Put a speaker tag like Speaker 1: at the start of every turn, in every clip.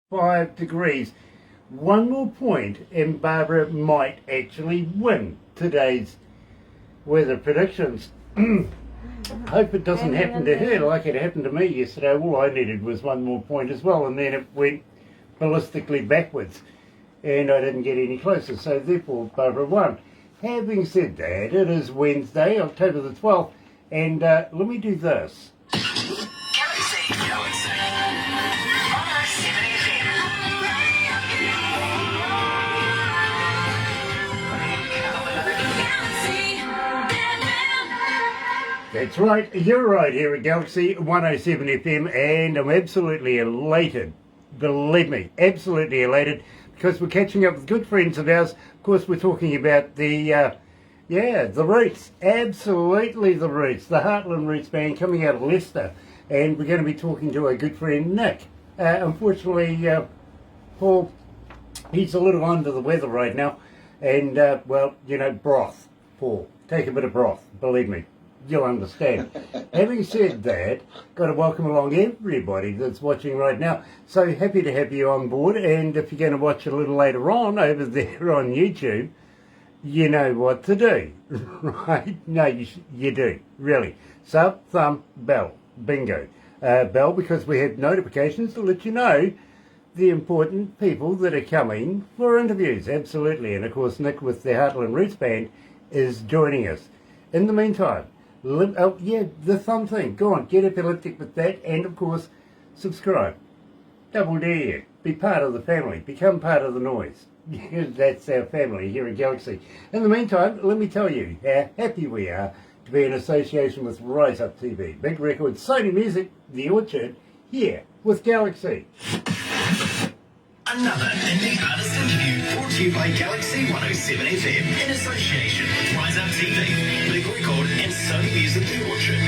Speaker 1: 5 degrees. One more point and Barbara might actually win today's weather predictions. Hope it doesn't happen to her like it happened to me yesterday. All I needed was one more point as well, and then it went ballistically backwards and I didn't get any closer, so therefore Barbara won. Having said that, it is Wednesday, October the 12th, and let me do this.
Speaker 2: Galaxy 107fm.
Speaker 1: That's right, you're right here at Galaxy 107fm, and I'm absolutely elated, believe me, absolutely elated, because we're catching up with good friends of ours. Of course, we're talking about the Roots, absolutely the Roots, the Heartland Roots Band coming out of Leicester, and we're going to be talking to our good friend Nick. Unfortunately, Paul, he's a little under the weather right now, and broth, Paul, take a bit of broth, believe me. You'll understand. Having said that, got to welcome along everybody that's watching right now. So happy to have you on board, and if you're going to watch a little later on over there on YouTube, you know what to do, right? No, you do, really. Sub, thumb, bell, bingo. Bell, because we have notifications to let you know the important people that are coming for interviews, absolutely. And of course, Nick with the Heartland Roots Band is joining us. In the meantime, the thumb thing. Go on, get epileptic with that, and of course, subscribe. Double dare you. Be part of the family. Become part of the noise. That's our family here at Galaxy. In the meantime, let me tell you how happy we are to be in association with Rise Up TV, Big Records, Sony Music, The Orchard, here with Galaxy.
Speaker 2: Another indie artist interview brought to you by Galaxy 107fm in association with Rise Up TV, Big Record and Sony Music The Orchard.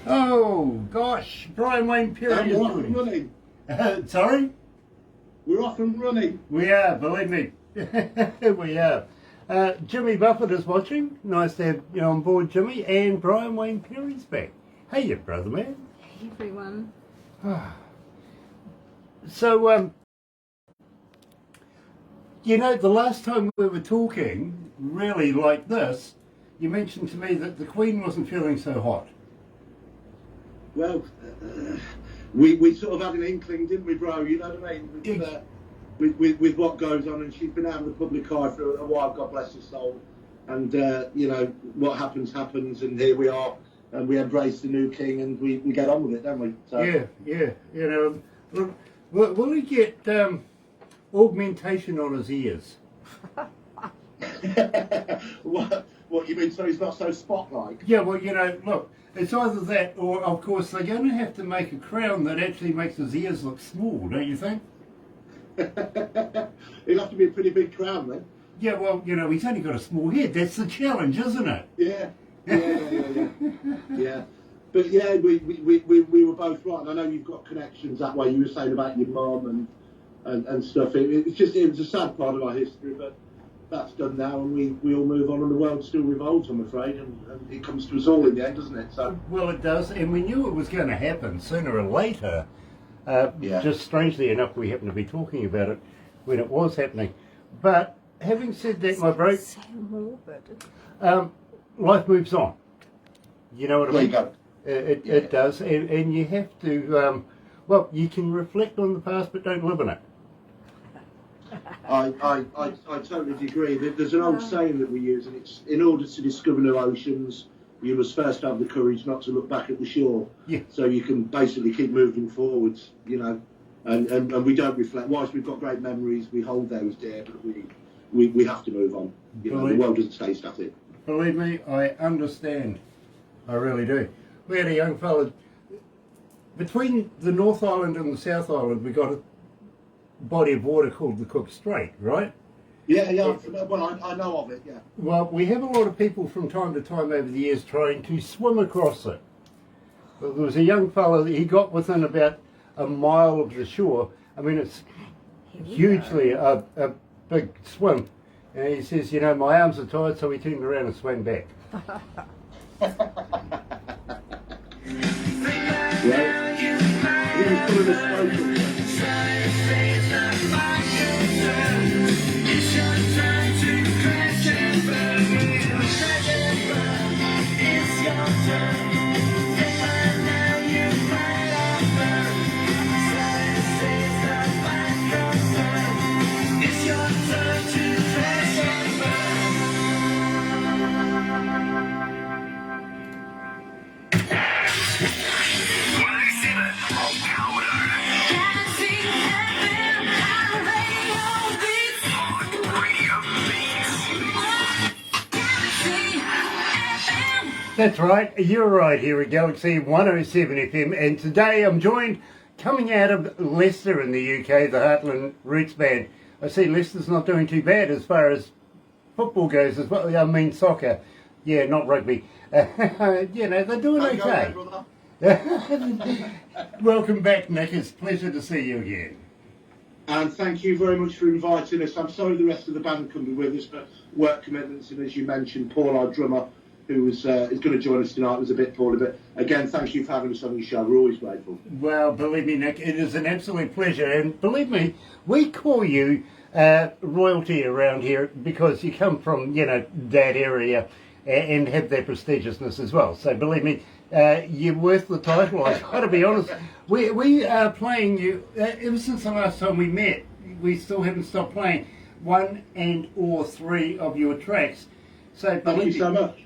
Speaker 1: Oh gosh, Brian Wayne Perry is
Speaker 3: We're off and running.
Speaker 1: Sorry?
Speaker 3: We're off and running.
Speaker 1: We are, believe me. We are. Jimmy Buffett is watching. Nice to have you on board, Jimmy. And Brian Wayne Perry's back. Hey, you brother man.
Speaker 4: Hey, everyone.
Speaker 1: So, the last time we were talking, really like this, you mentioned to me that the Queen wasn't feeling so hot.
Speaker 3: Well, we sort of had an inkling, didn't we, bro? You know what I mean? With what goes on, and she's been out in the public eye for a while, God bless her soul. And, what happens, and here we are, and we embrace the new king, and we get on with it, don't we? So.
Speaker 1: Yeah. Will he get augmentation on his ears?
Speaker 3: What you mean, so he's not so spot-like?
Speaker 1: Yeah, well, look, it's either that or, of course, they're going to have to make a crown that actually makes his ears look small, don't you think?
Speaker 3: It'll have to be a pretty big crown then.
Speaker 1: Yeah, well, he's only got a small head. That's the challenge, isn't it?
Speaker 3: Yeah. But yeah, we were both right. And I know you've got connections that way. You were saying about your mum and stuff. It was a sad part of our history, but that's done now, and we all move on, and the world still revolves, I'm afraid, and it comes to us all in the end, doesn't it? So.
Speaker 1: Well, it does, and we knew it was going to happen sooner or later. Just strangely enough, we happened to be talking about it when it was happening. But having said that, my bro,
Speaker 4: So morbid.
Speaker 1: Life moves on. You know what I mean?
Speaker 3: There you go.
Speaker 1: It does, and you have to. You can reflect on the past, but don't live in it.
Speaker 3: I totally agree. There's an old saying that we use, and it's, in order to discover new oceans, you must first have the courage not to look back at the shore.
Speaker 1: Yeah.
Speaker 3: So you can basically keep moving forwards, and we don't reflect. Whilst we've got great memories, we hold those dear, but we have to move on. The world doesn't stay static.
Speaker 1: Believe me, I understand. I really do. We had a young fella, between the North Island and the South Island, we got a body of water called the Cook Strait, right?
Speaker 3: Yeah. Well, I know of it, yeah.
Speaker 1: Well, we have a lot of people from time to time over the years trying to swim across it. But there was a young fella, he got within about a mile of the shore. I mean, it's hugely a big swim. And he says, you know, my arms are tired, so we turned around and swam back.
Speaker 3: Yeah. He was full of the smoke.
Speaker 1: That's right, you're right here at Galaxy 107 FM, and today I'm joined, coming out of Leicester in the UK, the Heartland Roots Band. I see Leicester's not doing too bad as far as football goes, as well. I mean soccer. Yeah, not rugby. You know, they're doing okay. Welcome back, Nick. It's a pleasure to see you again.
Speaker 3: And thank you very much for inviting us. I'm sorry the rest of the band couldn't be with us, but work commitments, and as you mentioned, Paul, our drummer, who is going to join us tonight, was a bit poorly. But again, thank you for having us on your show. We're always grateful.
Speaker 1: Well, believe me, Nick, it is an absolute pleasure. And believe me, we call you royalty around here because you come from, you know, that area and have that prestigiousness as well. So believe me, you're worth the title. I've got to be honest. We are playing you ever since the last time we met. We still haven't stopped playing one and or three of your tracks. So
Speaker 3: Thank you so much.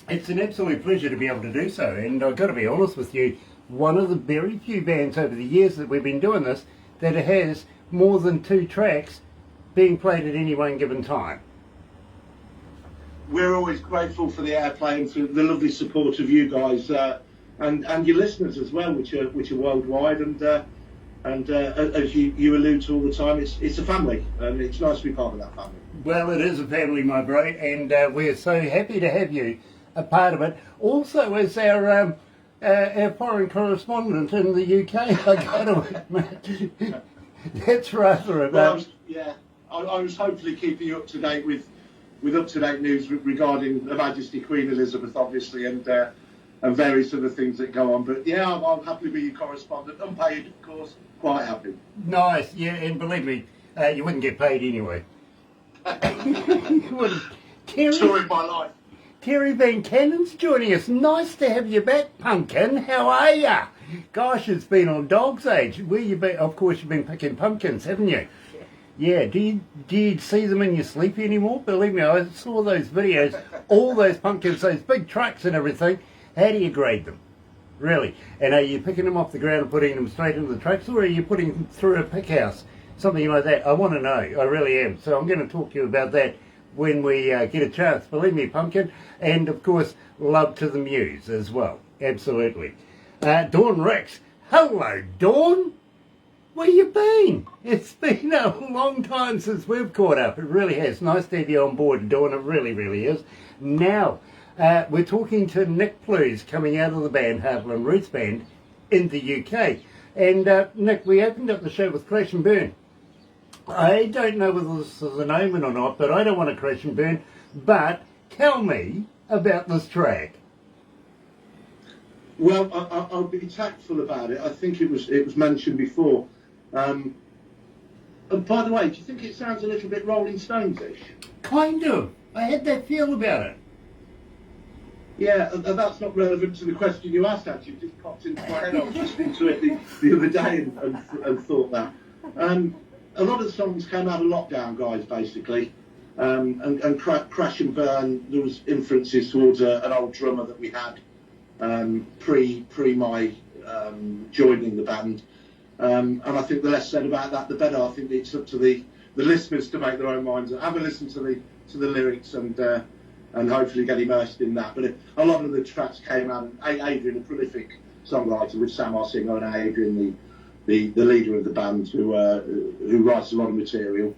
Speaker 1: It's an absolute pleasure to be able to do so, and I've got to be honest with you, one of the very few bands over the years that we've been doing this that has more than 2 tracks being played at any one given time.
Speaker 3: We're always grateful for the airplay and for the lovely support of you guys and your listeners as well, which are worldwide. And as you allude to all the time, it's a family, and it's nice to be part of that family.
Speaker 1: Well, it is a family, my bro, and we're so happy to have you a part of it. Also, as our foreign correspondent in the UK, I got to admit, that's rather about.
Speaker 3: Well, I was hopefully keeping you up to date with up-to-date news regarding Her Majesty Queen Elizabeth, obviously, and various other things that go on. But yeah, I'll happily be your correspondent, unpaid, of course, quite happy.
Speaker 1: Nice, yeah, and believe me, you wouldn't get paid anyway.
Speaker 3: Story of my life.
Speaker 1: Terry Van Cannon's joining us. Nice to have you back, Pumpkin. How are ya? Gosh, it's been on dog's age. Where you been? Of course, you've been picking pumpkins, haven't you? Yeah. Do you see them in your sleep anymore? Believe me, I saw those videos. All those pumpkins, those big trucks and everything. How do you grade them? Really? And are you picking them off the ground and putting them straight into the trucks, or are you putting them through a pick house? Something like that. I want to know. I really am. So I'm going to talk to you about that when we get a chance. Believe me, Pumpkin. And, of course, love to the Muse as well. Absolutely. Dawn Ricks. Hello, Dawn. Where you been? It's been a long time since we've caught up. It really has. Nice to have you on board, Dawn. It really, really is. Now, we're talking to Nick Plews, coming out of the band, Heartland Roots Band, in the UK. And, Nick, we opened up the show with Crash and Burn. I don't know whether this is an omen or not, but I don't want to crash and burn. But tell me about this track.
Speaker 3: Well, I'll be tactful about it. I think it was mentioned before. And by the way, do you think it sounds a little bit Rolling Stones-ish?
Speaker 1: Kind of. I had that feel about it.
Speaker 3: Yeah, and that's not relevant to the question you asked, actually. It just popped into my head. I was listening to it the other day and thought that. A lot of the songs came out of lockdown, guys, basically. And Crash and Burn, there was influences towards an old drummer that we had pre my joining the band. And I think the less said about that, the better. I think it's up to the listeners to make their own minds. Have a listen to the lyrics and hopefully get immersed in that. But a lot of the tracks came out. Adrian, a prolific songwriter with Sam, our singer, and Adrian, the leader of the band, who writes a lot of material.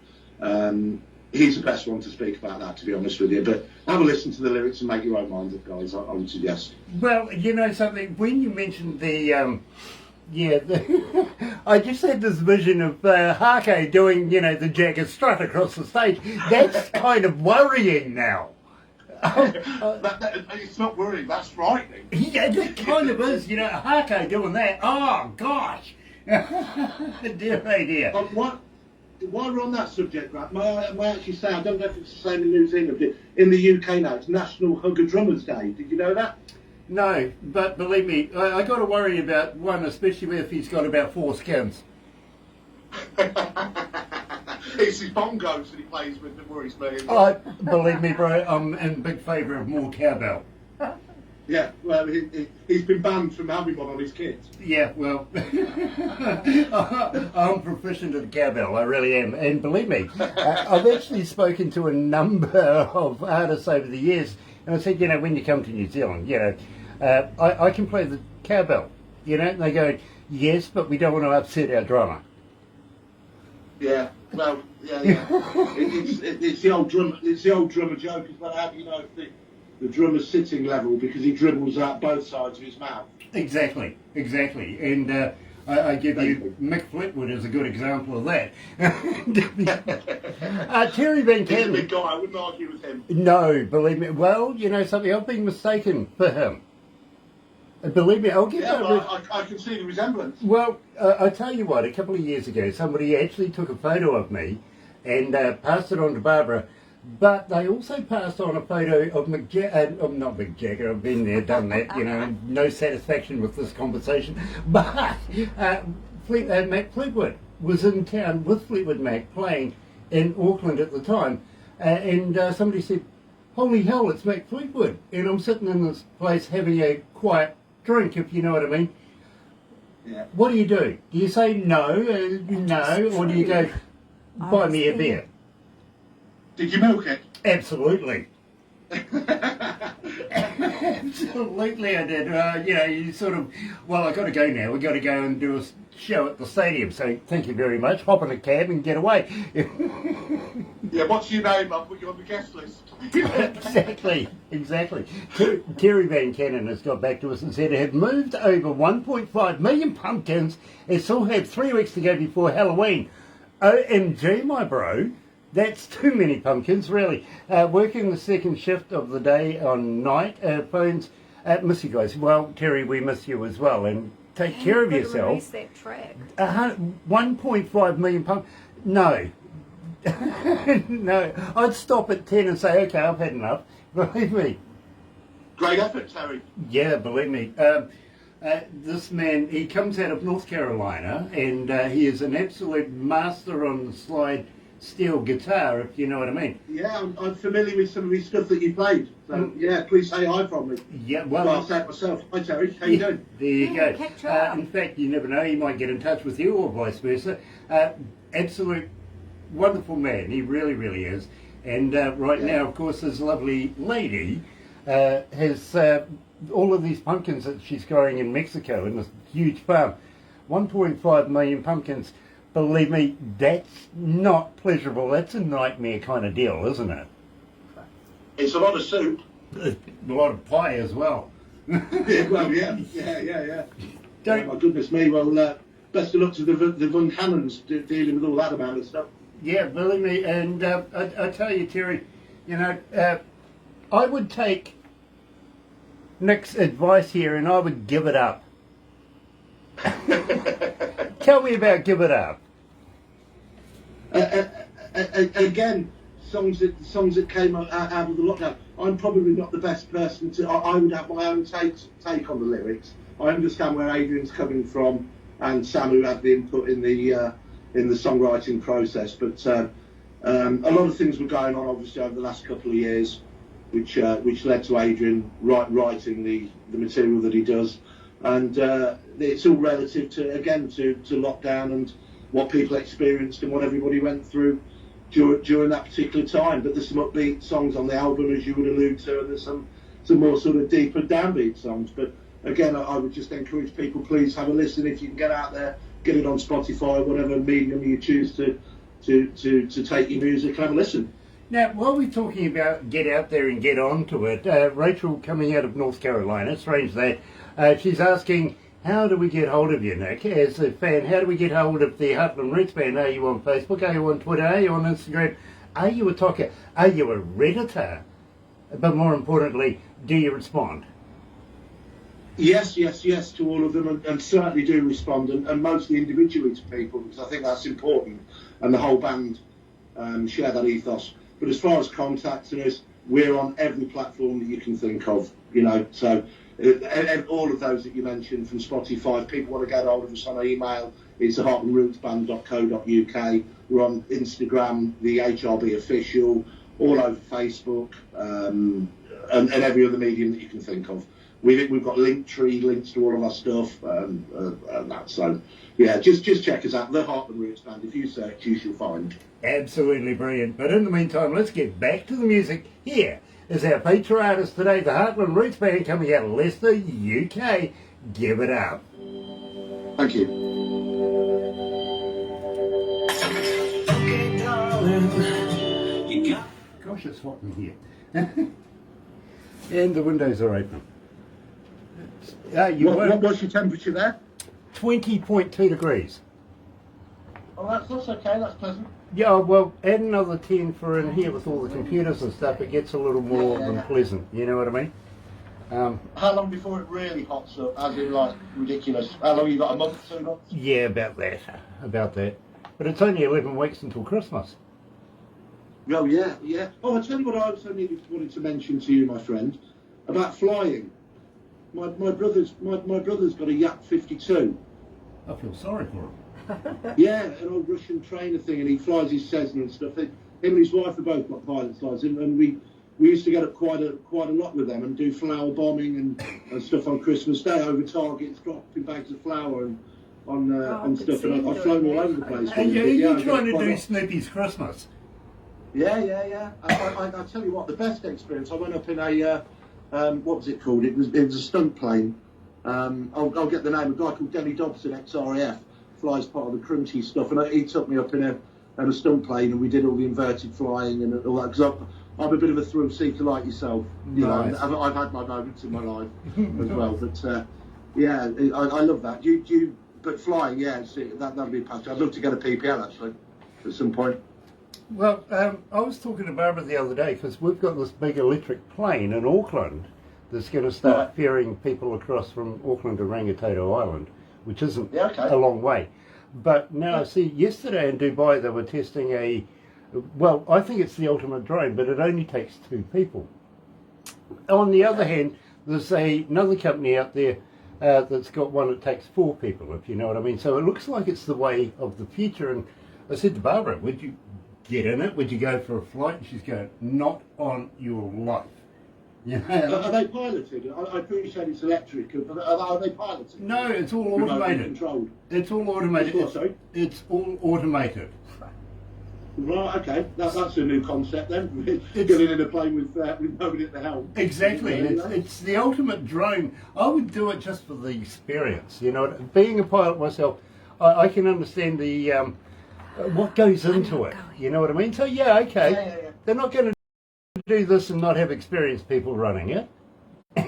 Speaker 3: He's the best one to speak about that, to be honest with you. But have a listen to the lyrics and make your own mind up, guys. I would suggest.
Speaker 1: Well, you know something. When you mentioned the Yeah, I just had this vision of Hake doing, the Jagger strut across the stage. That's kind of worrying now.
Speaker 3: It's not worrying, that's frightening.
Speaker 1: Yeah, that kind of is, Hake doing that. Oh, gosh. Dear, oh dear.
Speaker 3: While we're on that subject, Brad, may I actually say, I don't know if it's the same in New Zealand, in the UK now, it's National Hugger Drummers Day. Did you know that?
Speaker 1: No, but believe me, I got to worry about one, especially if he's got about 4 skins.
Speaker 3: It's his bongos that he plays with that worries me.
Speaker 1: Believe me, bro, I'm in big favour of more cowbell.
Speaker 3: Yeah, well, he's been banned from having one on his kids.
Speaker 1: Yeah, well, I'm proficient at the cowbell, I really am. And believe me, I've actually spoken to a number of artists over the years, and I said, when you come to New Zealand, I can play the cowbell, and they go, yes, but we don't want to upset our drummer.
Speaker 3: Yeah, well, yeah. It's the old drummer joke as well. How do you know if the drummer's sitting level because he dribbles out both sides of his mouth?
Speaker 1: Exactly. And I give you Mick Fleetwood as a good example of that. Terry Van
Speaker 3: He's a
Speaker 1: Cannon.
Speaker 3: big guy, I wouldn't argue with him.
Speaker 1: No, believe me. Well, something, I've been mistaken for him. Believe me, I'll get
Speaker 3: Yeah,
Speaker 1: that.
Speaker 3: well, I can see the resemblance.
Speaker 1: Well, I tell you what, a couple of years ago, somebody actually took a photo of me and passed it on to Barbara, but they also passed on a photo of not Mick Jagger, I've been there, done that, no satisfaction with this conversation, but Mac Fleetwood was in town with Fleetwood Mac playing in Auckland at the time, and somebody said, holy hell, it's Mac Fleetwood, and I'm sitting in this place having a quiet drink, if you know what I mean.
Speaker 3: Yeah.
Speaker 1: What do? Do you say no, or do you go, buy me a beer?
Speaker 3: Did you milk it?
Speaker 1: Absolutely. Absolutely I did. You sort of, I got to go now. We've got to go and do a show at the stadium, so thank you very much. Hop in a cab and get away.
Speaker 3: Yeah, what's your name? I'll put you on the guest list.
Speaker 1: Exactly. Terry Van Cannon has got back to us and said it had moved over 1.5 million pumpkins and still had 3 weeks to go before Halloween. OMG, my bro. That's too many pumpkins, really. Working the second shift of the day on night, phones, miss you guys. Well, Terry, we miss you as well, and take care of yourself.
Speaker 4: Release that track.
Speaker 1: 1.5 million pumpkins. No. No. I'd stop at 10 and say, okay, I've had enough. Believe me.
Speaker 3: Great effort, Terry.
Speaker 1: Yeah, believe me. This man, he comes out of North Carolina, and he is an absolute master on the slide steel guitar, if you know what I mean.
Speaker 3: Yeah, I'm familiar with some of his stuff that you played. So, yeah, please say hi from me.
Speaker 1: Yeah, well,
Speaker 3: I'll say it myself. Hi, Terry. How you doing?
Speaker 1: There you go.
Speaker 4: Catch up.
Speaker 1: In fact, you never know, he might get in touch with you or vice versa. Absolute wonderful man, he really, really is. And right now, of course, this lovely lady has all of these pumpkins that she's growing in Mexico in this huge farm. 1.5 million pumpkins. Believe me, that's not pleasurable. That's a nightmare kind of deal, isn't it?
Speaker 3: It's a lot of soup.
Speaker 1: A lot of pie as well.
Speaker 3: Yeah, well, yeah.
Speaker 1: Don't-
Speaker 3: Oh, my goodness me. Well, best of luck to the Van Cannons dealing with all that amount of stuff.
Speaker 1: Yeah, believe me, and I tell you, Terry, I would take Nick's advice here and I would give it up. Tell me about Give It Up.
Speaker 3: Again, songs that came out of the lockdown. I'm probably not the best person to. I would have my own take on the lyrics. I understand where Adrian's coming from, and Sam, who had the input in the songwriting process. But a lot of things were going on, obviously, over the last couple of years, which led to Adrian writing the material that he does. And it's all relative to lockdown and what people experienced and what everybody went through during that particular time. But there's some upbeat songs on the album, as you would allude to, and there's some more sort of deeper downbeat songs. But again, I would just encourage people, please have a listen if you can get out there, get it on Spotify, whatever medium you choose to take your music, have a listen.
Speaker 1: Now, while we're talking about get out there and get onto it, Rachel coming out of North Carolina, strange that, she's asking, how do we get hold of you, Nick? As a fan, how do we get hold of the Heartland Roots Band? Are you on Facebook? Are you on Twitter? Are you on Instagram? Are you a talker? Are you a Redditor? But more importantly, do you respond?
Speaker 3: Yes to all of them, and certainly do respond, and mostly individually to people, because I think that's important, and the whole band share that ethos. But as far as contacting us, we're on every platform that you can think of, you know, so all of those that you mentioned, from Spotify. If people want to get hold of us on email, it's heartlandrootsband.co.uk. We're on Instagram, the HRB official, all over Facebook, and every other medium that you can think of. We've got Linktree, links to all of our stuff, and that. So, yeah, just check us out, the Heartland Roots Band. If you search, you shall find.
Speaker 1: Absolutely brilliant. But in the meantime, let's get back to the music. Here is our feature artist today, the Heartland Roots Band, coming out of Leicester, UK. Give it up.
Speaker 3: Thank you.
Speaker 2: Okay, darling, you got.
Speaker 1: Gosh, it's hot in here. And the windows are open.
Speaker 3: What's your temperature there?
Speaker 1: 20.2 degrees.
Speaker 3: Oh, that's okay. That's pleasant.
Speaker 1: Yeah, well, add another 10 for in here with all the computers and stuff. It gets a little more than pleasant. You know what I mean?
Speaker 3: How long before it really hots up, as in like ridiculous? How long you got, a month, 2 months?
Speaker 1: Yeah, about that. But it's only 11 weeks until Christmas.
Speaker 3: Oh, yeah. Oh, I'll tell you what I also wanted to mention to you, my friend, about flying. My brother's got a Yak 52.
Speaker 1: I feel sorry for him.
Speaker 3: Yeah, an old Russian trainer thing, and he flies his Cessna and stuff. Him and his wife have both got pilot's license, and we used to get up quite a lot with them and do flower bombing and stuff on Christmas Day over targets, dropping bags of flour and on stuff. And I've flown all over the place.
Speaker 1: And you're trying to do Snoopy's Christmas.
Speaker 3: Yeah. I tell you what, the best experience. I went up in a what was it called? It was a stunt plane. I'll get the name. A guy called Denny Dobson, ex-RAF, flies part of the crunchy stuff, and he took me up in a stunt plane, and we did all the inverted flying and all that. Because I'm a bit of a thrill seeker like yourself, you know. I've had my moments in my life as well, but yeah, I love that. But flying, yeah, that'd be a passion. I'd love to get a PPL actually at some point.
Speaker 1: Well, I was talking to Barbara the other day because we've got this big electric plane in Auckland that's going to start ferrying people across from Auckland to Rangitoto Island, which isn't a long way. But now, see, yesterday in Dubai they were testing I think it's the ultimate drone, but it only takes 2 people. On the other hand, there's another company out there that's got one that takes 4 people, if you know what I mean. So it looks like it's the way of the future. And I said to Barbara, would you get in it? Would you go for a flight? And she's going, not on your life. You know?
Speaker 3: Are they piloted? I appreciate it's electric, but are they piloted?
Speaker 1: No, it's all automated.
Speaker 3: Controlled.
Speaker 1: It's all automated. It's all automated.
Speaker 3: Right, okay. That's a new concept then. Getting in a plane with nobody at the helm.
Speaker 1: Exactly. It's the ultimate drone. I would do it just for the experience. You know, being a pilot myself, I can understand the what goes into it. You know what I mean? So yeah, okay.
Speaker 3: Yeah.
Speaker 1: They're not going to do this and not have experienced people running it.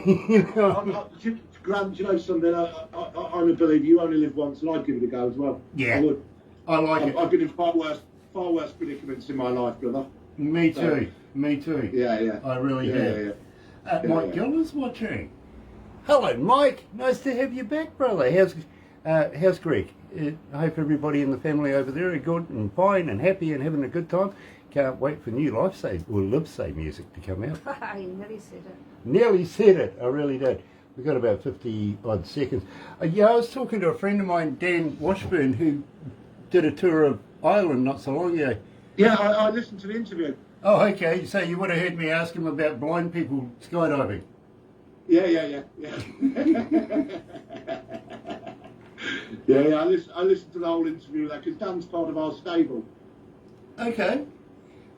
Speaker 1: You know?
Speaker 3: Grant, you know something? I'm a believer. You only live once, and I'd give it a go as well.
Speaker 1: Yeah,
Speaker 3: I would.
Speaker 1: I like it.
Speaker 3: I've been in far worse predicaments in my life, brother.
Speaker 1: Me too.
Speaker 3: Yeah.
Speaker 1: I really have.
Speaker 3: Yeah.
Speaker 1: Mike Gill is watching. Hello, Mike. Nice to have you back, brother. How's Greg? I hope everybody in the family over there are good and fine and happy and having a good time. Can't wait for new Libsay music to come out.
Speaker 4: You nearly said it.
Speaker 1: Nearly said it. I really did. We've got about 50 odd seconds. I was talking to a friend of mine, Dan Washburn, who did a tour of Ireland not so long ago.
Speaker 3: Yeah, I listened to the interview.
Speaker 1: Oh, okay. So you would have heard me ask him about blind people skydiving.
Speaker 3: Yeah. Yeah. I listened to the whole interview because Dan's part of our stable.
Speaker 1: Okay.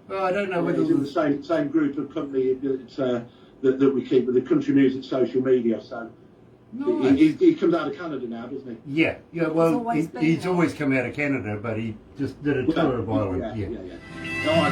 Speaker 1: Well, I don't know whether
Speaker 3: he's in the same group of company that we keep with the country music social media. So
Speaker 1: nice.
Speaker 3: he comes out of Canada now, doesn't he?
Speaker 1: Yeah. Well, he's always come out of Canada, but he just did a tour of Ireland.
Speaker 3: Yeah. No,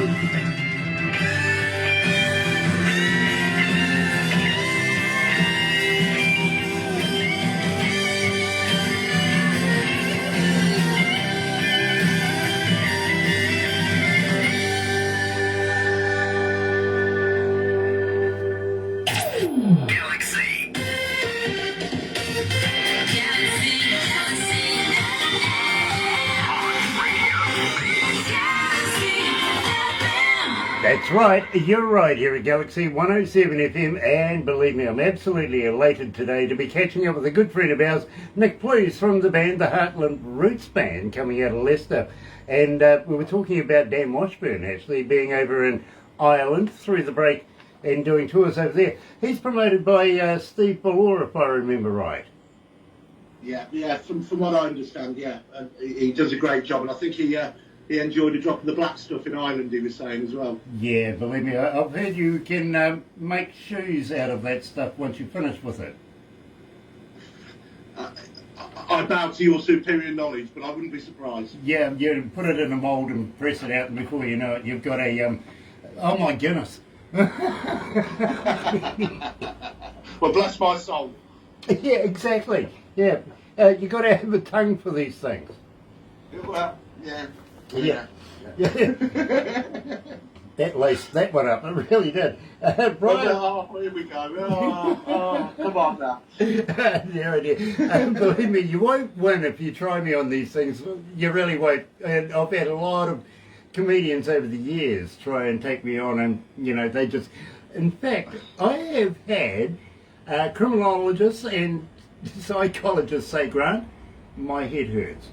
Speaker 1: That's right, you're right here at Galaxy 107 FM, and believe me, I'm absolutely elated today to be catching up with a good friend of ours, Nick Plews from the band, the Heartland Roots Band, coming out of Leicester. And we were talking about Dan Washburn actually being over in Ireland through the break and doing tours over there. He's promoted by Steve Ballore, if I remember right.
Speaker 3: Yeah. From what I understand, yeah, and he does a great job, and I think he enjoyed a drop of the black stuff in Ireland. He was saying as well.
Speaker 1: Yeah, believe me, I've heard you can make shoes out of that stuff once you finish with it.
Speaker 3: I bow to your superior knowledge, but I wouldn't be surprised.
Speaker 1: Yeah, you put it in a mould and press it out, and before you know it, you've got a oh my goodness.
Speaker 3: Well, bless my soul.
Speaker 1: Yeah, exactly. Yeah, you got to have a tongue for these things.
Speaker 3: Well, yeah.
Speaker 1: That laced that one up. It really did. Brian.
Speaker 3: Oh, here we go. Oh, come on now.
Speaker 1: There it is. Believe me, you won't win if you try me on these things. You really won't. And I've had a lot of comedians over the years try and take me on, and you know they just. In fact, I have had criminologists and psychologists say, Grant, my head hurts.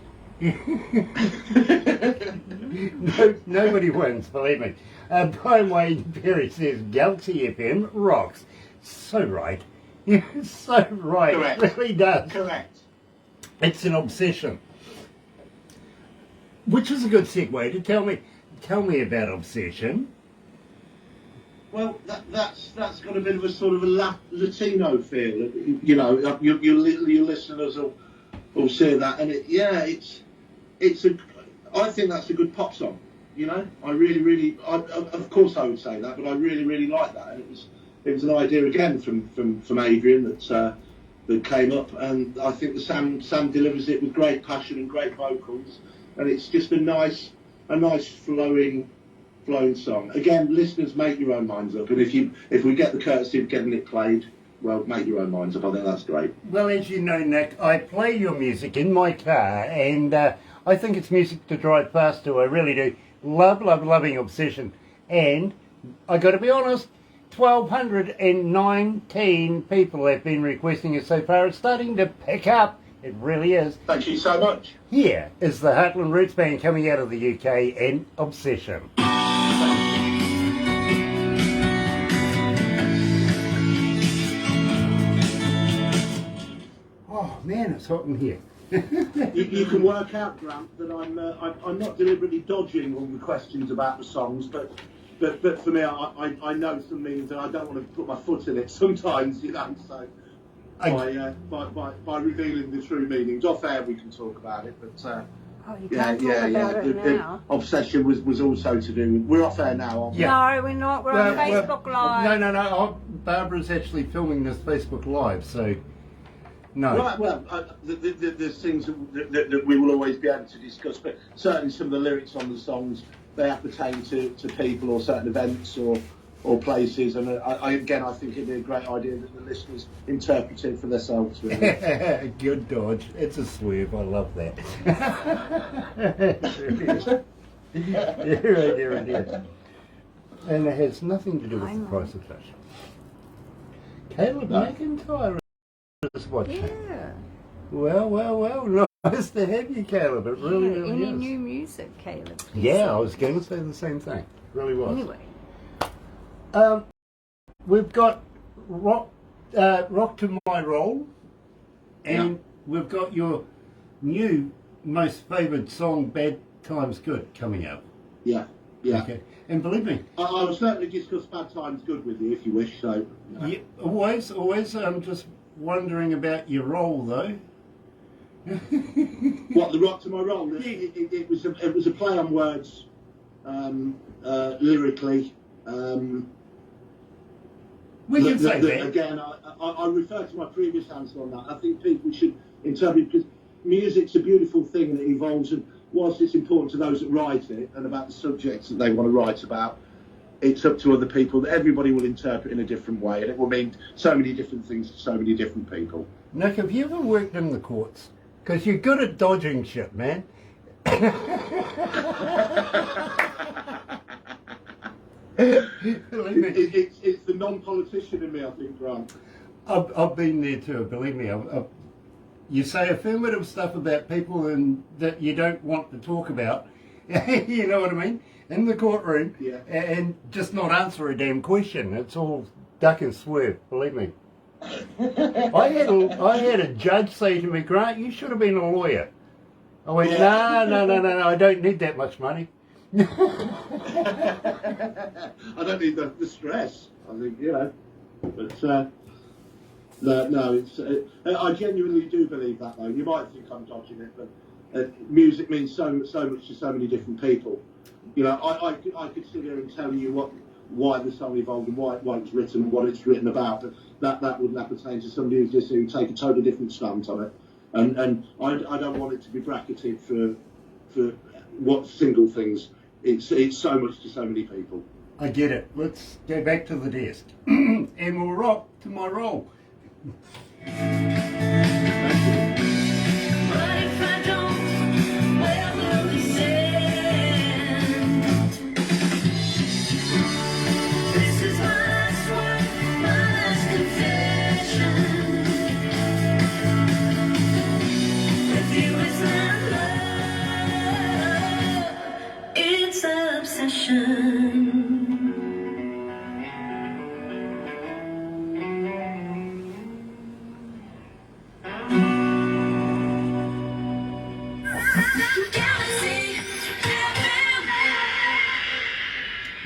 Speaker 1: No, nobody wins, believe me. Brian Wayne Perry says Galaxy FM rocks. So right. So right.
Speaker 3: Correct.
Speaker 1: It really does.
Speaker 3: Correct.
Speaker 1: It's an obsession. Which is a good segue to tell me about obsession.
Speaker 3: Well, that's got a bit of a sort of a Latino feel. You know, your listeners will say that, and I think that's a good pop song. You know, I really, of course I would say that, but I really like that. And it was an idea again from Adrian that came up, and I think the Sam delivers it with great passion and great vocals, and it's just a nice flowing song. Again, listeners, make your own minds up, and if we get the courtesy of getting it played, well, make your own minds up. I think that's great.
Speaker 1: Well, as you know, Nick, I play your music in my car, and I think it's music to drive fast to. I really do. Loving Obsession. And I got to be honest, 1,219 people have been requesting it so far. It's starting to pick up. It really is.
Speaker 3: Thank you so much.
Speaker 1: Here is the Heartland Roots Band coming out of the UK and Obsession. Oh man, it's hot in here.
Speaker 3: You can work out, Grant, that I'm not deliberately dodging all the questions about the songs, but for me, I know some meanings, and I don't want to put my foot in it sometimes, you know. So by revealing the true meanings, off air we can talk about it, but
Speaker 4: you can't talk about it now.
Speaker 3: Obsession was also to do with. We're off air now, aren't we?
Speaker 1: Yeah.
Speaker 4: No, we're not. We're on Facebook Live.
Speaker 1: No. Barbara's actually filming this Facebook Live, so. No.
Speaker 3: Right, well, there's things that we will always be able to discuss, but certainly some of the lyrics on the songs, they appertain to people or certain events or places, and I think it'd be a great idea that the listeners interpret it for themselves. Really.
Speaker 1: Good dodge. It's a swerve. I love that. Dear. And it has nothing to do with the price of fish. Caleb McIntyre is watching.
Speaker 4: Yeah.
Speaker 1: Well. Nice to have you, Caleb. It really is.
Speaker 4: Any new music, Caleb?
Speaker 1: Yeah, I was going to say the same thing. It really was.
Speaker 4: Anyway.
Speaker 1: We've got Rock to My Roll, and we've got your new most favoured song, Bad Times Good, coming up.
Speaker 3: Yeah.
Speaker 1: Okay. And believe me,
Speaker 3: I will certainly discuss Bad Times Good with you if you wish. So.
Speaker 1: Yeah, always. I'm just wondering about your role, though.
Speaker 3: What, the Rock to My Roll?
Speaker 1: Yeah.
Speaker 3: It was a play on words, lyrically.
Speaker 1: We can say that.
Speaker 3: Again, I refer to my previous answer on that. I think people should interpret, because music's a beautiful thing and it evolves, and whilst it's important to those that write it and about the subjects that they want to write about, it's up to other people that everybody will interpret in a different way, and it will mean so many different things to so many different people.
Speaker 1: Nick, have you ever worked in the courts? Because you're good at dodging shit, man. Believe me.
Speaker 3: It's the non-politician in me, I think, Grant.
Speaker 1: I've been there too, believe me. You say affirmative stuff about people and that you don't want to talk about, you know what I mean, in the courtroom,
Speaker 3: Yeah.
Speaker 1: and just not answer a damn question. It's all duck and swerve, believe me. I had a judge say to me, Grant, you should have been a lawyer. I went, no, I don't need that much money.
Speaker 3: I don't need the stress. I think, you know, but no, it's. I genuinely do believe that, though. You might think I'm dodging it, but music means so much to so many different people. You know, I could sit here and tell you why the song evolved and why it's written and what it's written about, but that wouldn't appertain to somebody who's listening who take a totally different slant on it. And I don't want it to be bracketed for what single things. It's so much to so many people.
Speaker 1: I get it. Let's go back to the desk. And we'll rock to my roll.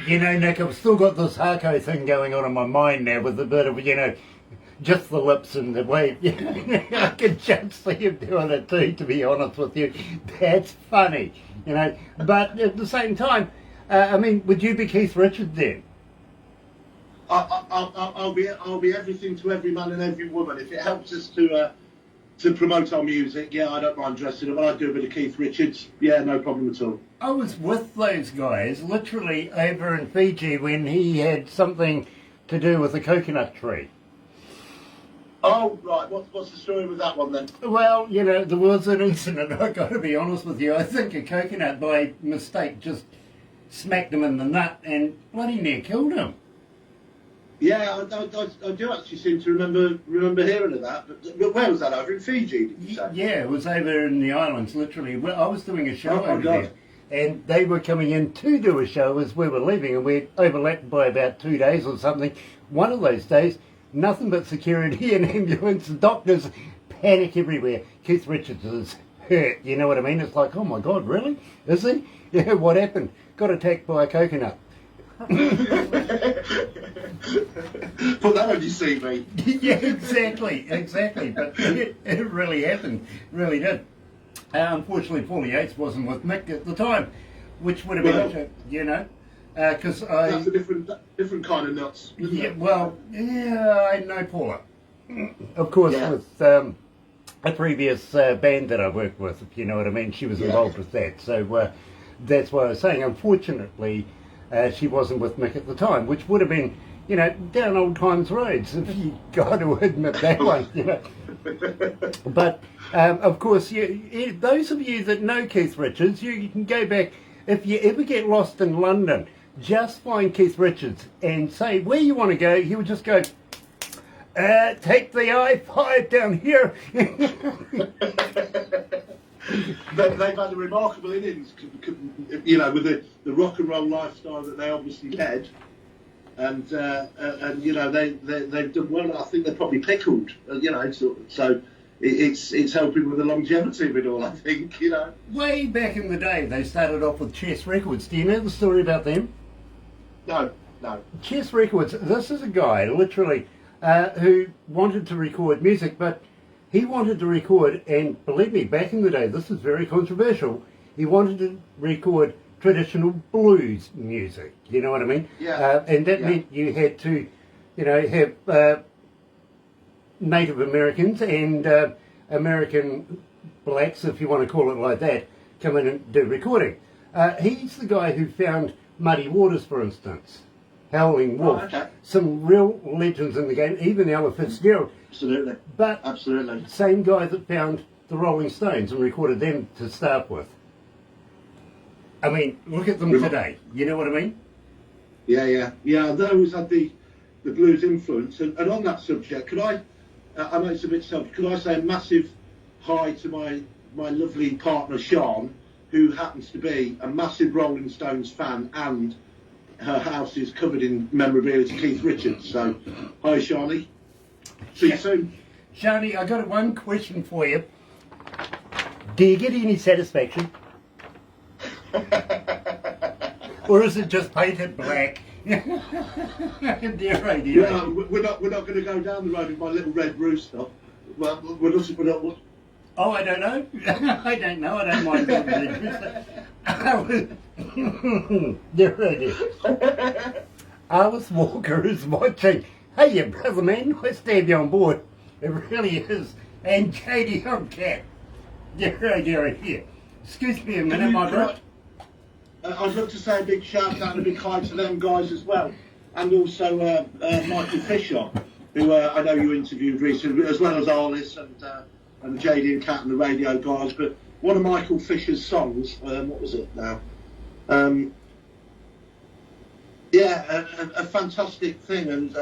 Speaker 1: You know, Nick, I've still got this Harco thing going on in my mind now with a bit of, you know, just the lips and the way, you know, I can just see him doing it too, to be honest with you. That's funny, you know. But at the same time, I mean, would you be Keith Richards then?
Speaker 3: I'll be everything to every man and every woman. If it helps us to promote our music, yeah, I don't mind dressing up. I'd do a bit of Keith Richards, yeah, no problem at all.
Speaker 1: I was with those guys literally over in Fiji when he had something to do with a coconut tree.
Speaker 3: Oh, right. What's the story with that one then?
Speaker 1: Well, you know, there was an incident, I've got to be honest with you. I think a coconut by mistake just smacked him in the nut and bloody near killed him.
Speaker 3: Yeah, I do actually seem to remember hearing of that. But where was that? Over in Fiji, did you say?
Speaker 1: Yeah, it was over in the islands, literally. I was doing a show over there. And they were coming in to do a show as we were leaving, and we overlapped by about 2 days or something. One of those days, nothing but security and ambulance, doctors, panic everywhere. Keith Richards is hurt, you know what I mean? It's like, oh my God, really? Is he? Yeah, what happened? Got attacked by a coconut.
Speaker 3: Put that on your CV.
Speaker 1: Yeah, exactly. But it really happened, really did. Unfortunately, Paulie Yates wasn't with Mick at the time, which would have been, you know, because
Speaker 3: that's a different kind of nuts.
Speaker 1: Yeah, well, yeah, I know Paula. Of course, with a previous band that I worked with, if you know what I mean, she was involved with that. So that's why I was saying, unfortunately, she wasn't with Mick at the time, which would have been, you know, down old times roads, if you got to admit that one, you know. But, of course, those of you that know Keith Richards, you can go back, if you ever get lost in London, just find Keith Richards and say where you want to go. He would just go, take the I-5 down here.
Speaker 3: They've had a remarkable innings, you know, with the rock and roll lifestyle that they obviously led. And you know, they've done well. I think they're probably pickled, you know, so it's helping with the longevity of it all, I think, you know.
Speaker 1: Way back in the day, they started off with Chess Records. Do you know the story about them?
Speaker 3: No.
Speaker 1: Chess Records, this is a guy, literally, who wanted to record music, but he wanted to record, and believe me, back in the day, this is very controversial, he wanted to record traditional blues music, you know what I mean?
Speaker 3: Yeah.
Speaker 1: And that meant you had to, you know, have Native Americans and American blacks, if you want to call it like that, come in and do recording. He's the guy who found Muddy Waters, for instance, Howling Wolf, some real legends in the game, even Ella Fitzgerald.
Speaker 3: Absolutely.
Speaker 1: But
Speaker 3: absolutely,
Speaker 1: same guy that found the Rolling Stones and recorded them to start with. I mean, look at them today. You know what I mean?
Speaker 3: Yeah. They always had the blues influence. And on that subject, could I know it's a bit selfish, could I say a massive hi to my lovely partner, Sean, who happens to be a massive Rolling Stones fan, and her house is covered in memorabilia to Keith Richards. So, hi, Shani. See you soon.
Speaker 1: Shani, I got one question for you. Do you get any satisfaction? Or is it just painted black? Dear idea.
Speaker 3: Yeah, we're not going to go down the road with my little red rooster. Well, we're not.
Speaker 1: Oh, I don't know. I don't know. I don't mind being red rooster. Dear idea. Alice Walker is watching. Hey, you brother man, nice to have you on board. It really is. And Katie Hubcat. Dear idea. Excuse me a minute, my brother.
Speaker 3: I'd love to say a big shout out and a big hi to them guys as well, and also Michael Fisher, who I know you interviewed recently, as well as Arliss and the JD and Cat and the radio guys. But one of Michael Fisher's songs, what was it now? A fantastic thing, and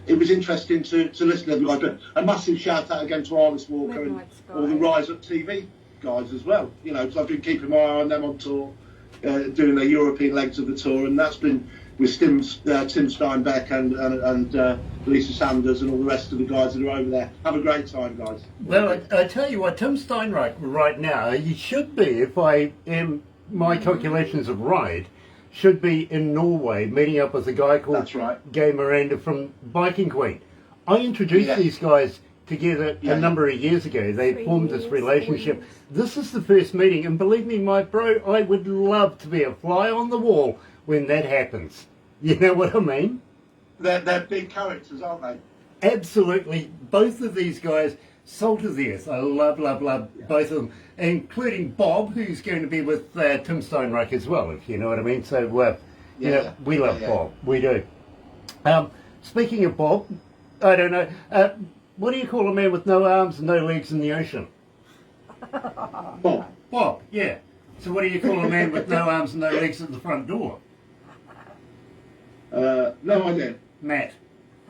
Speaker 3: it was interesting to listen to everyone. But a massive shout out again to Arliss Walker and all the Rise Up TV guys as well. You know, because I've been keeping my eye on them on tour. Doing their European legs of the tour, and that's been with Tim Steinbeck and Lisa Sanders and all the rest of the guys that are over there. Have a great time, guys.
Speaker 1: Well, I tell you what, Tim Steinreich right now, he should be, if my calculations are right, should be in Norway meeting up with a guy called Gay Miranda from Biking Queen. I introduced these guys together a number of years ago. They formed this relationship. This is the first meeting, and believe me, my bro, I would love to be a fly on the wall when that happens. You know what I mean?
Speaker 3: They're big characters, aren't they?
Speaker 1: Absolutely. Both of these guys, salt of the earth. I love both of them, including Bob, who's going to be with Tim Steinreich as well, if you know what I mean. So, you know, we love Bob. We do. Speaking of Bob, I don't know. What do you call a man with no arms and no legs in the ocean? Bob, yeah. So what do you call a man with no arms and no legs at the front door?
Speaker 3: No idea.
Speaker 1: Matt.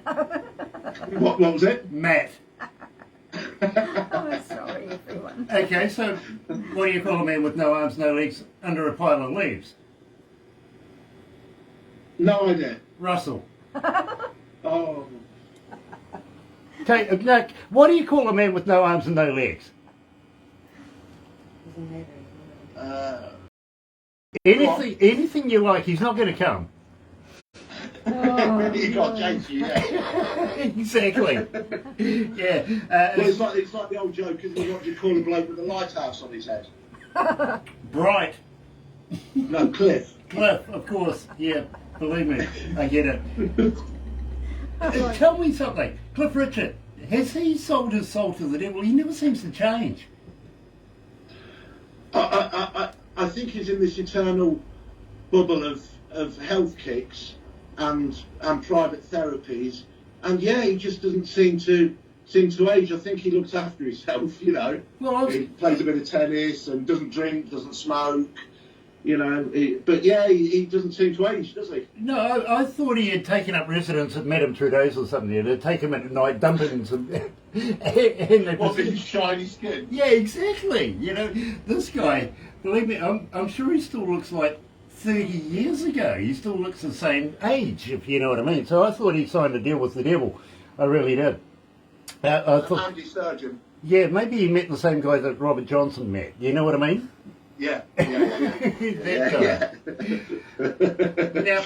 Speaker 3: What was it?
Speaker 1: Matt.
Speaker 4: Oh, sorry, everyone.
Speaker 1: Okay, so what do you call a man with no arms, no legs under a pile of leaves?
Speaker 3: No idea.
Speaker 1: Russell.
Speaker 3: Oh.
Speaker 1: Okay, now, what do you call a man with no arms and no legs? Anything you like. He's not going to come.
Speaker 4: Oh,
Speaker 3: You got James,
Speaker 1: Exactly. Yeah.
Speaker 3: Well, it's like the old joke, isn't it? What do you call a bloke with a lighthouse on his head?
Speaker 1: Bright.
Speaker 3: No, Cliff.
Speaker 1: Cliff, of course. Yeah, believe me, I get it. Tell me something. Cliff Richard, has he sold his soul to the devil? He never seems to change.
Speaker 3: I think he's in this eternal bubble of health kicks and private therapies, and he just doesn't seem to age. I think he looks after himself, you know.
Speaker 1: Well,
Speaker 3: he plays a bit of tennis and doesn't drink, doesn't smoke, you know. He doesn't seem to age, does he?
Speaker 1: No, I thought he had taken up residence at Madame Trudeau's or something. They'd take him at night, dump him in some...
Speaker 3: What's his shiny skin?
Speaker 1: Yeah, exactly. You know, this guy, believe me, I'm sure he still looks like 30 years ago. He still looks the same age, if you know what I mean. So I thought he signed a deal with the devil. I really did. I thought,
Speaker 3: Andy Sturgeon.
Speaker 1: yeah, maybe he met the same guy that Robert Johnson met. You know what I mean?
Speaker 3: Yeah.
Speaker 1: That guy. Now,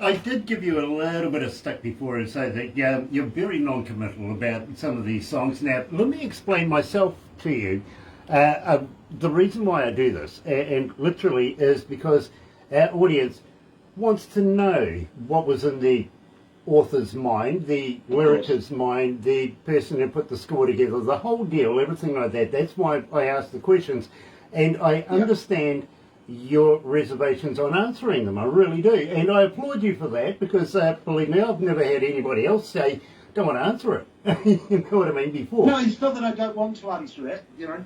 Speaker 1: I did give you a little bit of stick before and say that you're very non-committal about some of these songs. Now, let me explain myself to you. The reason why I do this, and literally, is because our audience wants to know what was in the author's mind, the lyricist's mind, the person who put the score together, the whole deal, everything like that. That's why I ask the questions. And I understand your reservations on answering them. I really do. And I applaud you for that because, believe me, I've never had anybody else say, don't want to answer it. You know what I mean, before.
Speaker 3: No, it's not that I don't want to answer it, you know.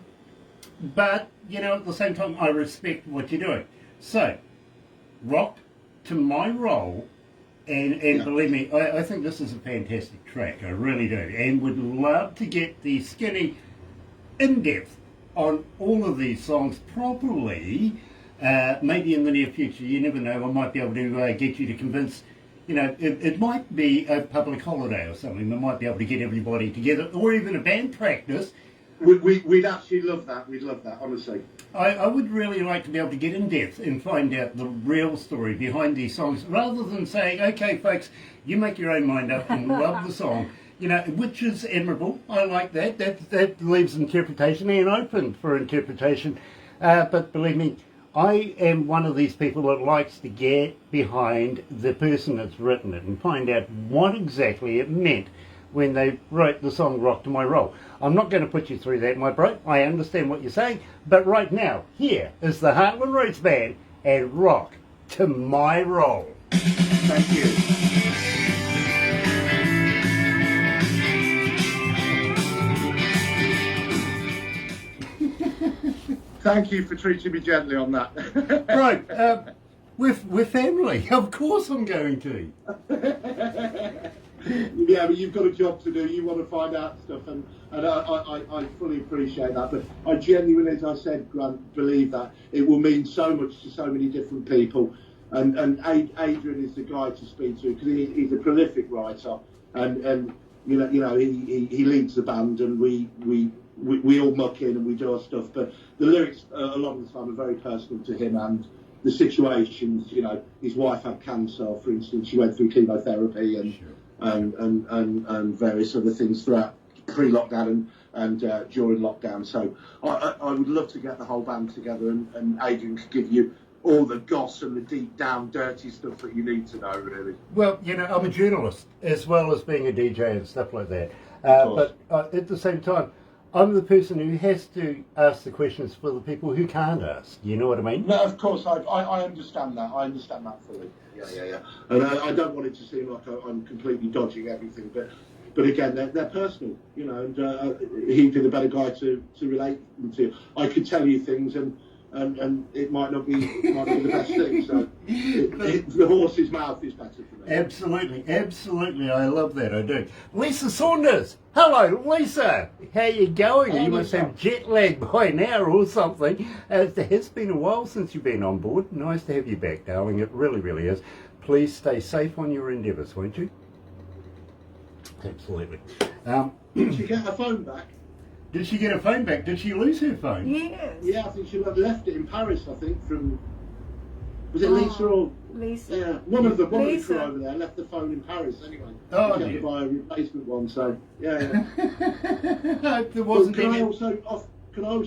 Speaker 1: But, you know, at the same time, I respect what you're doing. So, rock to my role And
Speaker 3: Yeah.
Speaker 1: believe me, I think this is a fantastic track. I really do. And would love to get the skinny in-depth on all of these songs properly. Maybe in the near future, you never know, I might be able to get you to convince, it might be a public holiday or something. We might be able to get everybody together, or even a band practice.
Speaker 3: We'd actually love that. We'd love that, honestly.
Speaker 1: I would really like to be able to get in depth and find out the real story behind these songs, rather than saying, okay, folks, you make your own mind up and love the song, which is admirable. I like that. That leaves interpretation and open for interpretation. But believe me, I am one of these people that likes to get behind the person that's written it and find out what exactly it meant when they wrote the song Rock to My Roll. I'm not going to put you through that, my bro. I understand what you're saying. But right now, here is the Heartland Roots Band and Rock to My Roll.
Speaker 3: Thank you. Thank you for treating me gently on that.
Speaker 1: Right, we're family. Of course I'm going to.
Speaker 3: Yeah, but you've got a job to do. You want to find out stuff, and I fully appreciate that. But I genuinely, as I said, Grant, believe that it will mean so much to so many different people. And Adrian is the guy to speak to, because he's a prolific writer, and he leads the band, and we all muck in and we do our stuff. But the lyrics, a lot of the time, are very personal to him, and the situations. His wife had cancer, for instance. She went through chemotherapy and.
Speaker 1: Sure.
Speaker 3: And various other things throughout pre-lockdown and during lockdown. So I would love to get the whole band together, and Adrian could give you all the goss and the deep down dirty stuff that you need to know, really.
Speaker 1: Well, I'm a journalist as well as being a DJ and stuff like that. But at the same time, I'm the person who has to ask the questions for the people who can't ask. You know what I mean?
Speaker 3: No, of course, I understand that. I understand that fully. Yeah. And I don't want it to seem like I'm completely dodging everything, but again, they're personal, and he'd be the better guy to relate them to. I could tell you things, and it might not be the best thing. So the horse's mouth is better for me.
Speaker 1: Absolutely, I love that. I do. Lisa Saunders, hello, Lisa. How you going?
Speaker 3: Hello,
Speaker 1: you must
Speaker 3: Lisa.
Speaker 1: have jet lag by now or something. It has been a while since you've been on board. Nice to have you back, darling. It really, really is. Please stay safe on your endeavours, won't you? Absolutely.
Speaker 3: Did she get her phone back?
Speaker 1: Did she get her phone back? Did she lose her phone?
Speaker 4: Yes.
Speaker 3: Yeah, I think she left it in Paris. I think was it Lisa or
Speaker 4: Lisa.
Speaker 3: yeah, one of the
Speaker 4: Lisa.
Speaker 3: crew over there left the phone in Paris anyway.
Speaker 1: Oh,
Speaker 3: she had
Speaker 1: dear.
Speaker 3: to buy a replacement one. So yeah.
Speaker 1: Hope there
Speaker 3: Well,
Speaker 1: wasn't
Speaker 3: can I
Speaker 1: any...
Speaker 3: also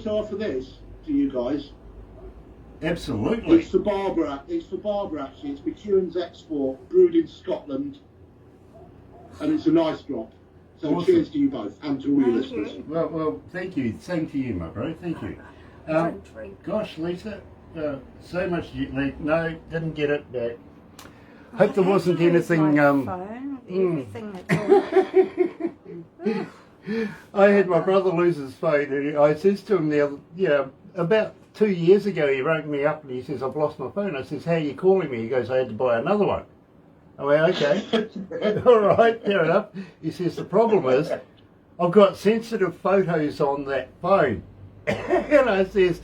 Speaker 3: offer this to you guys?
Speaker 1: Absolutely.
Speaker 3: It's for Barbara. It's for Barbara actually. It's McEwen's Export, brewed in Scotland, and it's a nice drop. So
Speaker 1: Awesome.
Speaker 3: cheers to you both and to all your
Speaker 4: Thank you.
Speaker 3: listeners.
Speaker 1: Well, thank you. Same to you, my bro. Thank you.
Speaker 4: Don't drink.
Speaker 1: Gosh, Lisa, so much jet lag. No, didn't get it back. Hope there wasn't
Speaker 4: I lose
Speaker 1: anything.
Speaker 4: my phone, everything that's all.
Speaker 1: I had my brother lose his phone, and I says to him the other, about 2 years ago, he rang me up and he says, "I've lost my phone." I says, "How are you calling me?" He goes, "I had to buy another one." I went, "Okay, all right, fair enough." He says, "The problem is, I've got sensitive photos on that phone," and I says,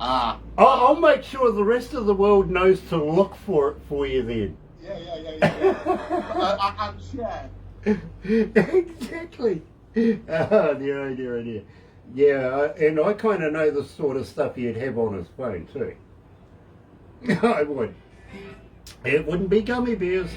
Speaker 1: I'll make sure the rest of the world knows to look for it for you then."
Speaker 3: Yeah. And share.
Speaker 1: Exactly. Oh dear. Yeah, and I kind of know the sort of stuff he'd have on his phone too. I would. It wouldn't be gummy bears.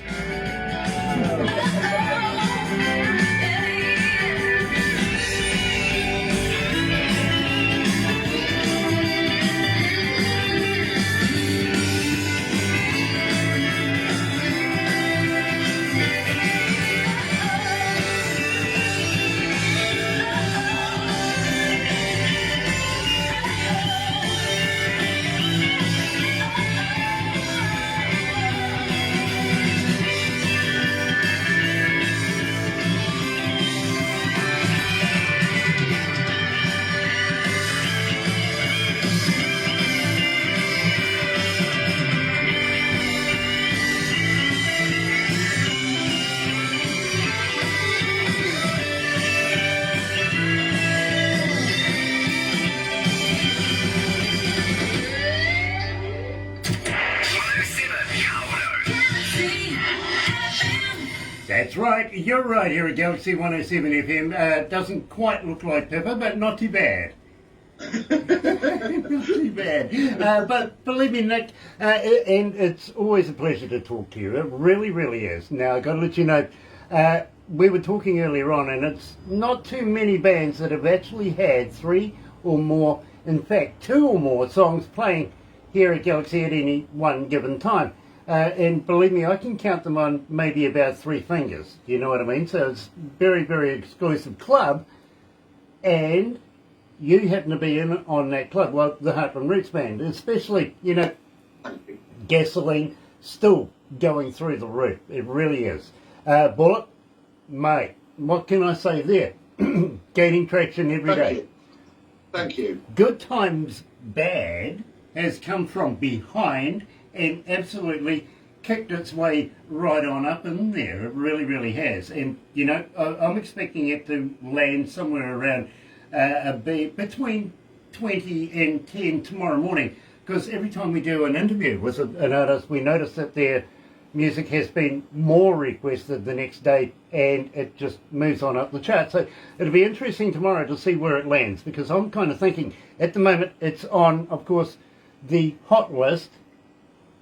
Speaker 1: That's right, you're right here at Galaxy 107 FM. Doesn't quite look like Pippa, but not too bad. Not too bad. But believe me, Nick, and it's always a pleasure to talk to you. It really, really is. Now, I've got to let you know, we were talking earlier on, and it's not too many bands that have actually had 3 or more, in fact, 2 or more songs playing here at Galaxy at any one given time. And believe me, I can count them on maybe about 3 fingers. You know what I mean? So it's very, very exclusive club. And you happen to be in on that club, well, the Heartland Roots Band, especially, you know, Gasoline, still going through the roof. It really is. Bullet, mate, what can I say there? Gaining traction every day.
Speaker 3: Thank you.
Speaker 1: Good Times Bad has come from behind and absolutely kicked its way right on up in there. It really, really has. And, you know, I'm expecting it to land somewhere around between 20 and 10 tomorrow morning, because every time we do an interview with an artist, we notice that their music has been more requested the next day, and it just moves on up the chart. So it'll be interesting tomorrow to see where it lands, because I'm kind of thinking at the moment it's on, of course, the hot list.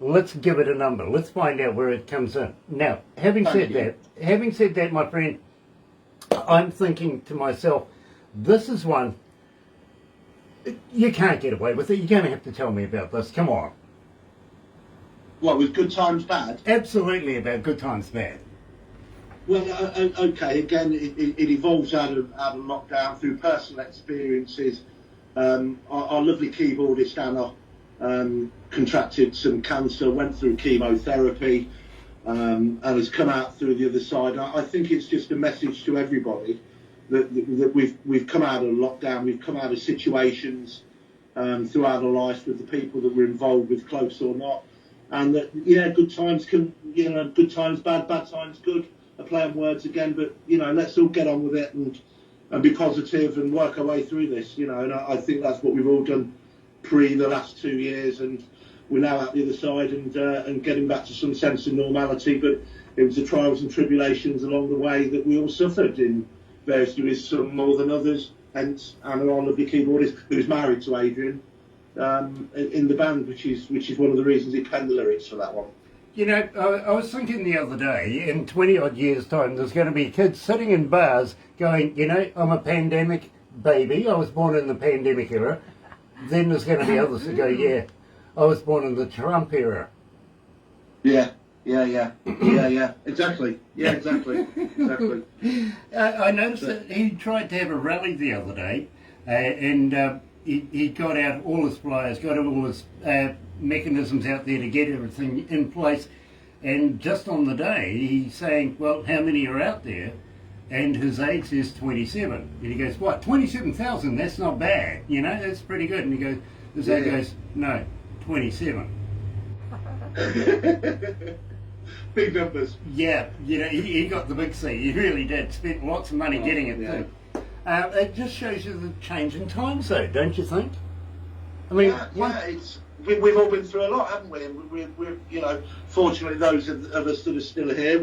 Speaker 1: Let's give it a number. Let's find out where it comes in. Now, having said that, my friend, I'm thinking to myself, this is one, you can't get away with it. You're going to have to tell me about this. Come on.
Speaker 3: What, with Good Times Bad?
Speaker 1: Absolutely about Good Times Bad.
Speaker 3: Well, okay, again, it evolves out of lockdown through personal experiences. Our lovely keyboardist, Anna, contracted some cancer, went through chemotherapy, and has come out through the other side. I think it's just a message to everybody that we've come out of lockdown, we've come out of situations throughout our life with the people that we're involved with, close or not, and that, yeah, good times can, you know, good times bad, bad times good, a play on words again, but, you know, let's all get on with it and be positive and work our way through this, you know, and I think that's what we've all done pre the last 2 years, and we're now at the other side and getting back to some sense of normality. But it was the trials and tribulations along the way that we all suffered in various degrees, some more than others. Hence, Anna, our lovely keyboardist, who is married to Adrian, in the band, which is one of the reasons he penned the lyrics for that one.
Speaker 1: You know, I was thinking the other day, in 20 odd years' time, there's going to be kids sitting in bars going, you know, I'm a pandemic baby, I was born in the pandemic era. Then there's going to be others that go, yeah, I was born in the Trump era.
Speaker 3: Yeah, exactly. Yeah, exactly.
Speaker 1: I noticed that he tried to have a rally the other day, and he got out all his flyers, got all his mechanisms out there to get everything in place, and just on the day, he's saying, well, how many are out there? And his age is 27. And he goes, what, 27,000? That's not bad. You know, that's pretty good. And he goes, his age goes, no, 27.
Speaker 3: Big numbers.
Speaker 1: Yeah, you know, he got the big C. He really did. Spent lots of money getting it too. It just shows you the change in times, though, don't you think? I mean,
Speaker 3: we've all been through a lot, haven't we? And we're you know, fortunately, those of us that are still here,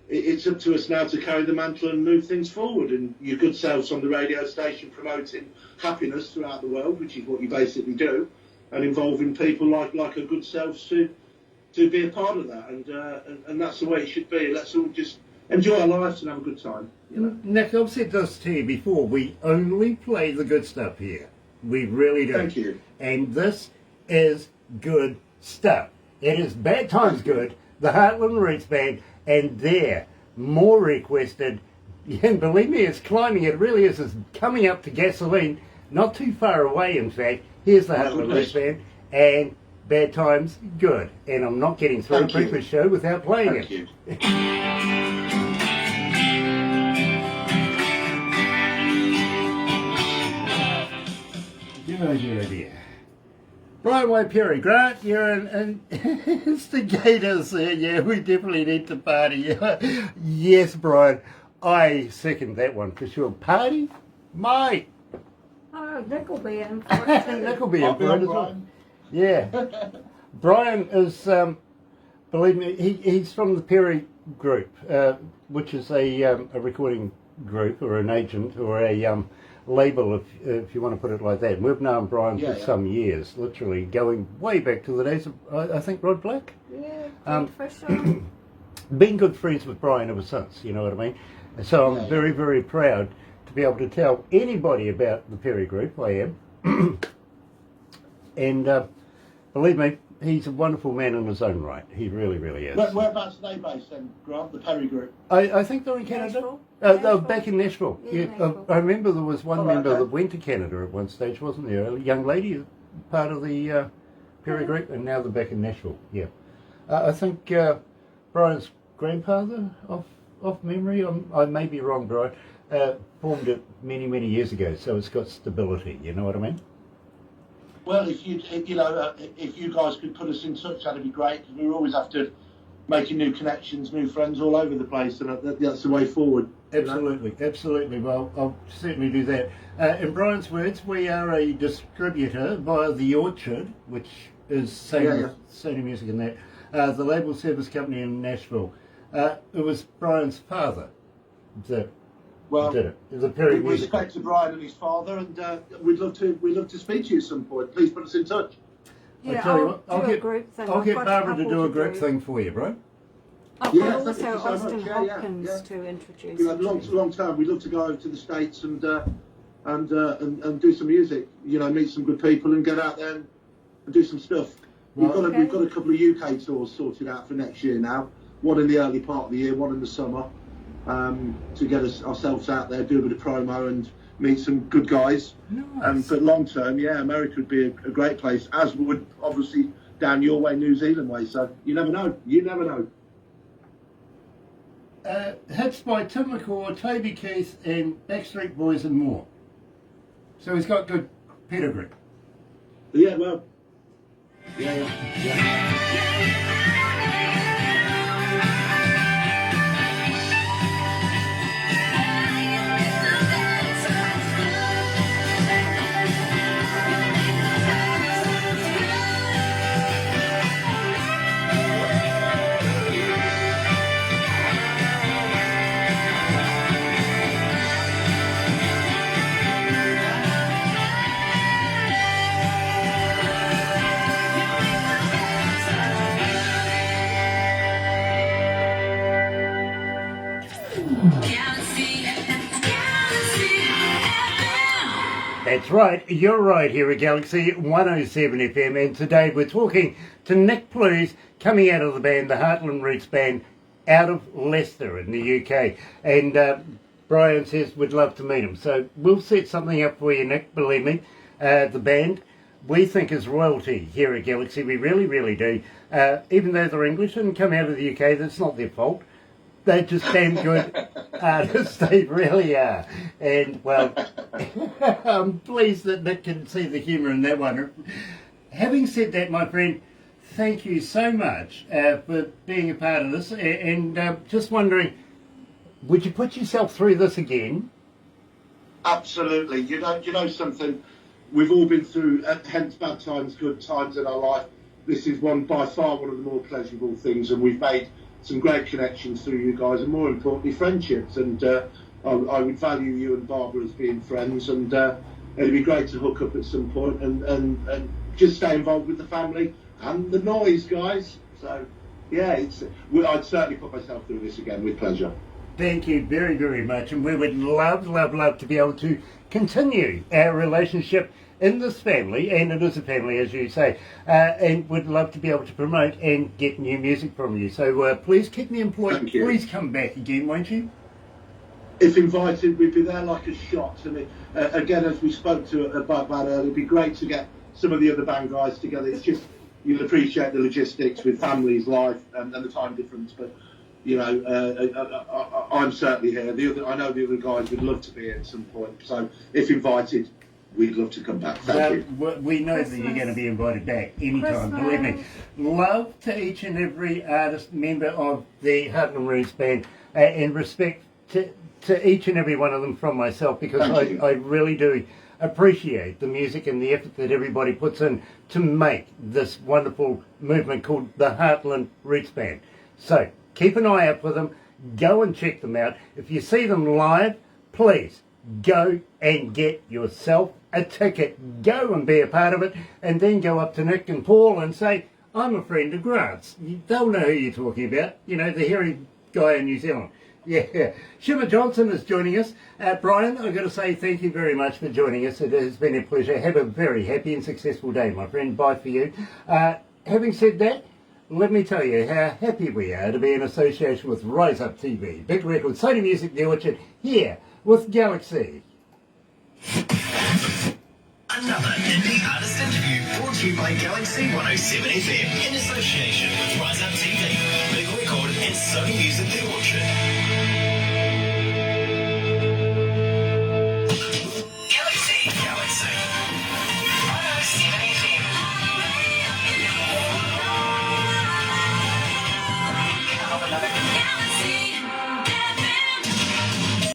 Speaker 3: it's up to us now to carry the mantle and move things forward. And your good selves on the radio station promoting happiness throughout the world, which is what you basically do, and involving people like a good selves to be a part of that. And that's the way it should be. Let's all just enjoy our lives and have a good time. You know?
Speaker 1: Nick, I've said this to you before. We only play the good stuff here. We really do.
Speaker 3: Thank you.
Speaker 1: And this is good stuff. It is Bad Times Good, the Heartland Roots Band, and they're more requested. And believe me, it's climbing. It really is. It's coming up to Gasoline, not too far away, in fact. Here's the Heartland Roots Band, and Bad Times Good. And I'm not getting through a breakfast show without playing it.
Speaker 3: You.
Speaker 1: Dear. Brian White Perry, Grant, you're an instigator, sir. Yeah, we definitely need to party. Yes, Brian, I second that one for sure. Party? Mate.
Speaker 4: Oh, Nick will be in for it too.
Speaker 1: Nick will be in for it as well. Yeah. Brian is, believe me, he's from the Perry Group, which is a recording group or an agent or a label, if you want to put it like that. And we've known Brian for some years, literally going way back to the days of, I think, Rod Black.
Speaker 4: Yeah, good for sure.
Speaker 1: Been good friends with Brian ever since, you know what I mean? And so I'm very, very proud to be able to tell anybody about the Perry Group. I am. And believe me, he's a wonderful man in his own right. He really, really is.
Speaker 3: Whereabouts are they based then, Grant, the Perry Group?
Speaker 1: I think they're in Canada.
Speaker 4: Nashville?
Speaker 1: They're back in Nashville.
Speaker 4: Yeah, Nashville.
Speaker 1: I remember there was one member
Speaker 3: okay.
Speaker 1: that went to Canada at one stage, wasn't there? A young lady, part of the Perry Group, and now they're back in Nashville. Yeah. I think Brian's grandfather, off memory, I may be wrong, Brian, formed it many, many years ago, so it's got stability, you know what I mean?
Speaker 3: Well, if you guys could put us in touch, that'd be great, because we always have to making new connections, new friends all over the place, and that's the way forward.
Speaker 1: Absolutely, absolutely. Well, I'll certainly do that. In Brian's words, we are a distributor via The Orchard, which is Sony Music and that, the label service company in Nashville. It was Brian's father that did it. It was a Perry
Speaker 3: we
Speaker 1: Music.
Speaker 3: respect to Brian and his father, and we'd love to speak to you at some point. Please put us in touch.
Speaker 4: Yeah,
Speaker 1: I tell you what,
Speaker 4: do a group thing.
Speaker 1: I'll
Speaker 4: I've
Speaker 1: get
Speaker 4: got a
Speaker 1: Barbara to
Speaker 4: couple
Speaker 1: do a group thing for you, bro.
Speaker 4: I've
Speaker 3: Yeah,
Speaker 4: got
Speaker 3: thank you
Speaker 4: also
Speaker 3: so much.
Speaker 4: Austin
Speaker 3: Yeah,
Speaker 4: Hopkins to introduce.
Speaker 3: You know, long time. We'd love to go over to the States and do some music. You know, meet some good people and get out there and do some stuff. We've got a couple of UK tours sorted out for next year now. One in the early part of the year, one in the summer, to get ourselves out there, do a bit of promo and meet some good guys.
Speaker 1: Nice.
Speaker 3: But long term, America would be a great place, as would obviously down your way, New Zealand way. So you never know. You never know.
Speaker 1: Hits by Tim McCaw, Toby Keith, and Backstreet Boys and more. So he's got good pedigree.
Speaker 3: Yeah, well. Yeah.
Speaker 1: That's right, you're right here at Galaxy 107 FM, and today we're talking to Nick Plews, coming out of the band, the Heartland Roots Band, out of Leicester in the UK. And Brian says we'd love to meet him, so we'll set something up for you, Nick, believe me. The band, we think is royalty here at Galaxy, we really, really do. Even though they're English and come out of the UK, that's not their fault. They're just damn good artists, they really are. And, well, I'm pleased that Nick can see the humour in that one. Having said that, my friend, thank you so much for being a part of this. And just wondering, would you put yourself through this again?
Speaker 3: Absolutely. You know something? We've all been through, hence bad times, good times in our life. This is by far one of the more pleasurable things, and we've made some great connections through you guys, and more importantly, friendships. And I would value you and Barbara as being friends, and it'd be great to hook up at some point and just stay involved with the family and the noise, guys. So, yeah, I'd certainly put myself through this again with pleasure.
Speaker 1: Thank you very, very much, and we would love to be able to continue our relationship in this family, and it is a family, as you say, and would love to be able to promote and get new music from you. So please keep me employed.
Speaker 3: Thank you.
Speaker 1: Please come back again, won't you?
Speaker 3: If invited, we'd be there like a shot. And again, as we spoke about earlier, it'd be great to get some of the other band guys together. It's just, you'll appreciate the logistics with families, life, and the time difference. But, you know, I'm certainly here. I know the other guys would love to be here at some point. So if invited, we'd love to come back. Thank you.
Speaker 1: We know that you're going to be invited back anytime, believe me. Love to each and every artist, member of the Heartland Roots Band, and respect to each and every one of them from myself, because I really do appreciate the music and the effort that everybody puts in to make this wonderful movement called the Heartland Roots Band. So, Keep an eye out for them. Go and check them out. If you see them live, please go and get yourself a ticket. Go and be a part of it, and then go up to Nick and Paul and say, I'm a friend of Grant's. They'll know who you're talking about. You know, the hairy guy in New Zealand. Yeah. Shimmer Johnson is joining us. Brian, I've got to say thank you very much for joining us. It has been a pleasure. Have a very happy and successful day, my friend. Bye for you. Having said that, let me tell you how happy we are to be in association with Rise Up TV, Big Record, Sony Music, The Orchard, here with Galaxy.
Speaker 2: Another indie artist interview brought to you by Galaxy 107 FM in association with Rise Up TV, Big Record and Sony Music The Orchard.